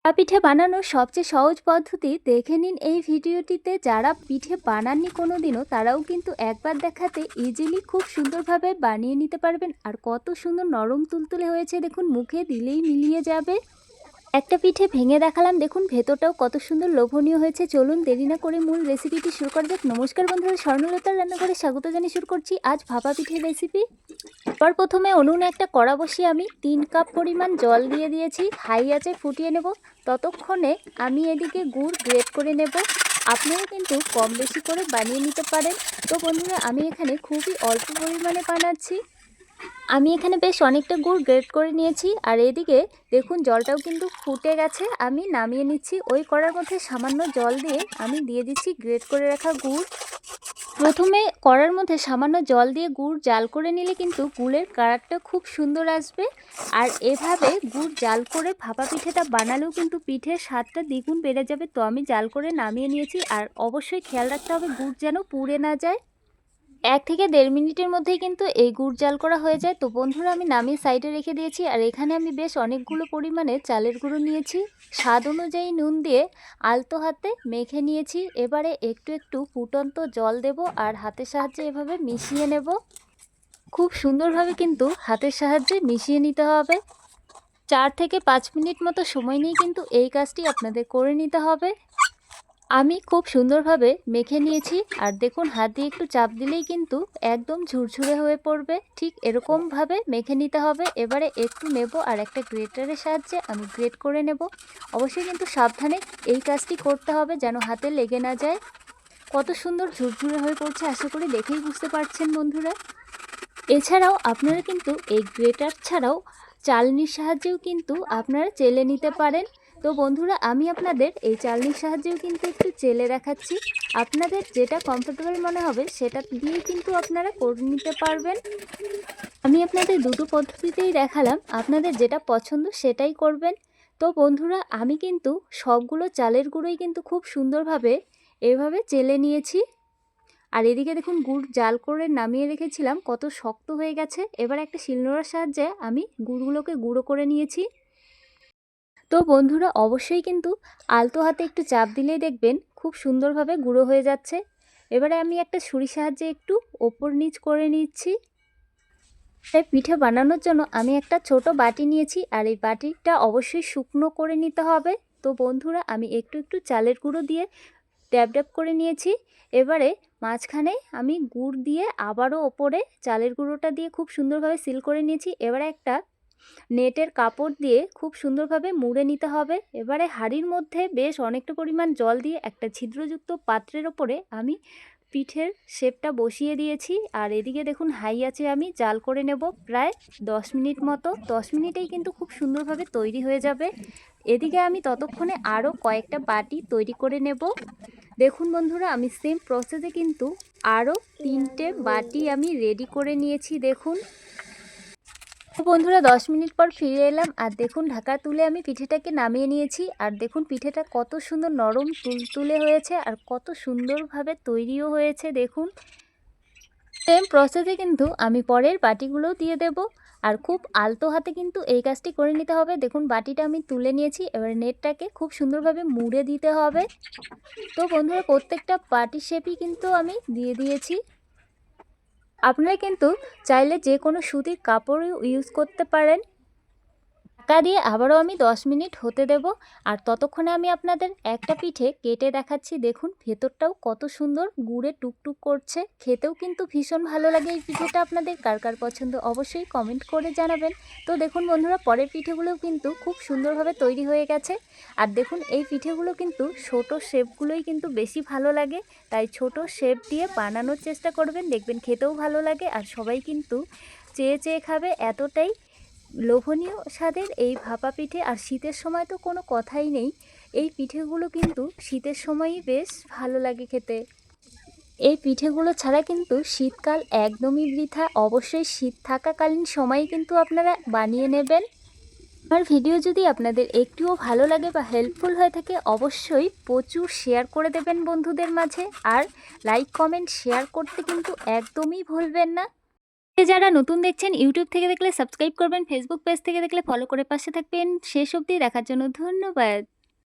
পিঠে বানানোর সবচেয়ে সহজ পদ্ধতি দেখে নিন এই ভিডিওটিতে। যারা পিঠে বানাননি কোনোদিনও তারাও কিন্তু একবার দেখাতে ইজিলি খুব সুন্দরভাবে বানিয়ে নিতে পারবেন। আর কত সুন্দর নরম তুলতুলে হয়েছে দেখুন, মুখে দিলেই মিলিয়ে যাবে। একটা পিঠে ভেঙে দেখালাম, দেখুন ভেতরটাও কত সুন্দর লোভনীয় হয়েছে। চলুন দেরি না করে মূল রেসিপিটি শুরু করা যাক। নমস্কার বন্ধুরা, স্বর্ণলতার রান্নাঘরে স্বাগত জানিয়ে শুরু করছি আজ ভাপা পিঠের রেসিপি। এবার প্রথমে উনুনে একটা কড়া বসিয়ে আমি 3 কাপ পরিমাণ জল দিয়ে দিয়েছি, হাই আঁচে ফুটিয়ে নেব। ততক্ষণে আমি এদিকে গুড় গ্রেট করে নেব। আপনারা কিন্তু কম বেশি করে বানিয়ে নিতে পারেন। তো বন্ধুরা, আমি এখানে খুবই অল্প পরিমাণে বানাচ্ছি। আমি এখানে বেশ অনেকটা গুড় গ্রেট করে নিয়েছি। আর এদিকে দেখুন জলটাও কিন্তু ফুটে গেছে, আমি নামিয়ে নিচ্ছি। ওই কড়ার মধ্যে সামান্য জল দিয়ে আমি দিয়ে দিচ্ছি গ্রেট করে রাখা গুড়। প্রথমে কড়ার মধ্যে সামান্য জল দিয়ে গুড় জাল করে নিলে কিন্তু গুড়ের কালারটা খুব সুন্দর আসবে। আর এভাবে গুড় জাল করে ভাপা পিঠেটা বানালেও কিন্তু পিঠের স্বাদটা দ্বিগুণ বেড়ে যাবে। তো আমি জাল করে নামিয়ে নিয়েছি। আর অবশ্যই খেয়াল রাখতে হবে গুড় যেন পুড়ে না যায়। 1 থেকে 1.5 মিনিটের মধ্যেই কিন্তু এই গুড় জাল করা হয়ে যায়। তো বন্ধুরা, আমি নামিয়ে সাইডে রেখে দিয়েছি। আর এখানে আমি বেশ অনেকগুলো পরিমাণে চালের গুঁড়ো নিয়েছি। স্বাদ অনুযায়ী নুন দিয়ে আলতো হাতে মেখে নিয়েছি। এবারে একটু একটু ফুটন্ত জল দেব আর হাতের সাহায্যে এভাবে মিশিয়ে নেব। খুব সুন্দরভাবে কিন্তু হাতের সাহায্যে মিশিয়ে নিতে হবে। 4 থেকে 5 মিনিট মতো সময় নিয়ে কিন্তু এই কাজটি আপনাদের করে নিতে হবে। আমি খুব সুন্দরভাবে মেখে নিয়েছি। আর দেখুন হাত দিয়ে একটু চাপ দিলেই কিন্তু একদম ঝুরঝুরে হয়ে পড়বে। ঠিক এরকমভাবে মেখে নিতে হবে। এবারে একটু নেব আর একটা গ্রেটারের সাহায্যে আমি গ্রেট করে নেব। অবশ্যই কিন্তু সাবধানে এই কাজটি করতে হবে যেন হাতে লেগে না যায়। কত সুন্দর ঝুরঝুরে হয়ে পড়ছে, আশা করি দেখেই বুঝতে পারছেন বন্ধুরা। এছাড়াও আপনারা কিন্তু এই গ্রেটার ছাড়াও চালনির সাহায্যেও কিন্তু আপনারা চেলে নিতে পারেন। তো বন্ধুরা, আমি আপনাদের এই চালনির সাহায্যেও কিন্তু একটু চেলে দেখাচ্ছি। আপনাদের যেটা কমফোর্টেবল মনে হবে সেটা দিয়েই কিন্তু আপনারা করে নিতে পারবেন। আমি আপনাদের দুটো পদ্ধতিতেই দেখালাম, আপনাদের যেটা পছন্দ সেটাই করবেন। তো বন্ধুরা, আমি কিন্তু সবগুলো চালের গুঁড়োই কিন্তু খুব সুন্দরভাবে এভাবে চেলে নিয়েছি। আর এদিকে দেখুন গুড় জাল করে নামিয়ে রেখেছিলাম, কত শক্ত হয়ে গেছে। এবার একটা শিলনোড়ার সাহায্যে আমি গুড়গুলোকে গুঁড়ো করে নিয়েছি। তো বন্ধুরা, অবশ্যই কিন্তু আলতো হাতে একটু চাপ দিলেই দেখবেন খুব সুন্দরভাবে গুঁড়ো হয়ে যাচ্ছে। এবারে আমি একটা ছুরির সাহায্যে একটু ওপর নিচ করে নিচ্ছি। তাই পিঠে বানানোর জন্য আমি একটা ছোট বাটি নিয়েছি। আর এই বাটিটা অবশ্যই শুকনো করে নিতে হবে। তো বন্ধুরা, আমি একটু একটু চালের গুঁড়ো দিয়ে ড্যাব ড্যাব করে নিয়েছি। এবারে মাঝখানে আমি গুড় দিয়ে আবারও ওপরে চালের গুঁড়োটা দিয়ে খুব সুন্দরভাবে সিল করে নিয়েছি। এবারে একটা নেটের কাপড় দিয়ে খুব সুন্দরভাবে মুড়ে নিতে হবে। এবারে হাঁড়ির মধ্যে বেশ অনেকটা পরিমাণ জল দিয়ে একটা ছিদ্রযুক্ত পাত্রের ওপরে আমি পিঠের শেপটা বসিয়ে দিয়েছি। আর এদিকে দেখুন হাই আঁচে আমি জাল করে নেব প্রায় 10 মিনিট মতো। 10 মিনিটেই কিন্তু খুব সুন্দরভাবে তৈরি হয়ে যাবে। এদিকে আমি ততক্ষণে আরও কয়েকটা বাটি তৈরি করে নেব। দেখুন বন্ধুরা, আমি সেম প্রসেসে কিন্তু আরও 3টে বাটি আমি রেডি করে নিয়েছি। দেখুন বন্ধুরা, 10 মিনিট পর ফিরে এলাম। আর দেখুন ঢাকা তুলে আমি পিঠেটাকে নামিয়ে নিয়েছি। আর দেখুন পিঠেটা কত সুন্দর নরম তুলতুলে হয়েছে আর কত সুন্দরভাবে তৈরিও হয়েছে। দেখুন সেম প্রসেসে কিন্তু আমি পরের বাটিগুলোও দিয়ে দেব। আর খুব আলতো হাতে কিন্তু এই কাজটি করে নিতে হবে। দেখুন বাটিটা আমি তুলে নিয়েছি। এবার নেটটাকে খুব সুন্দরভাবে মুড়ে দিতে হবে। তো বন্ধুরা, প্রত্যেকটা বাটির শেপই কিন্তু আমি দিয়ে দিয়েছি। আপনারা কিন্তু চাইলে যে কোনো সুতির কাপড় ইউজ করতে পারেন। ঢাকা দিয়ে আবারও আমি 10 মিনিট হতে দেব। আর ততক্ষণে আমি আপনাদের একটা পিঠে কেটে দেখাচ্ছি। দেখুন ভেতরটাও কত সুন্দর গুড়ে টুকটুক করছে। খেতেও কিন্তু ভীষণ ভালো লাগে এই পিঠেটা। আপনাদের কার কার পছন্দ অবশ্যই কমেন্ট করে জানাবেন। তো দেখুন বন্ধুরা, পরের পিঠেগুলোও কিন্তু খুব সুন্দরভাবে তৈরি হয়ে গেছে। আর দেখুন এই পিঠেগুলো কিন্তু ছোট শেপগুলোই কিন্তু বেশি ভালো লাগে। তাই ছোট শেপ দিয়ে বানানোর চেষ্টা করবেন, দেখবেন খেতেও ভালো লাগে। আর সবাই কিন্তু চেয়ে চেয়ে খাবে, এতটাই লোভনীয় স্বাদের এই ভাপা পিঠে। আর শীতের সময় তো কোনো কথাই নেই, এই পিঠেগুলো কিন্তু শীতের সময়ই বেশ ভালো লাগে খেতে। এই পিঠেগুলো ছাড়া কিন্তু শীতকাল একদমই বৃথা। অবশ্যই শীত থাকাকালীন সময়ে কিন্তু আপনারা বানিয়ে নেবেন। আমার ভিডিও যদি আপনাদের একটুও ভালো লাগে বা হেল্পফুল হয়ে থাকে অবশ্যই প্রচুর শেয়ার করে দেবেন বন্ধুদের মাঝে। আর লাইক কমেন্ট শেয়ার করতে কিন্তু একদমই ভুলবেন না। যারা নতুন দেখছেন ইউটিউব থেকে দেখলে সাবস্ক্রাইব করবেন, ফেসবুক পেজ থেকে দেখলে ফলো করে পাশে থাকবেন। শেষ অবধি দেখার জন্য ধন্যবাদ।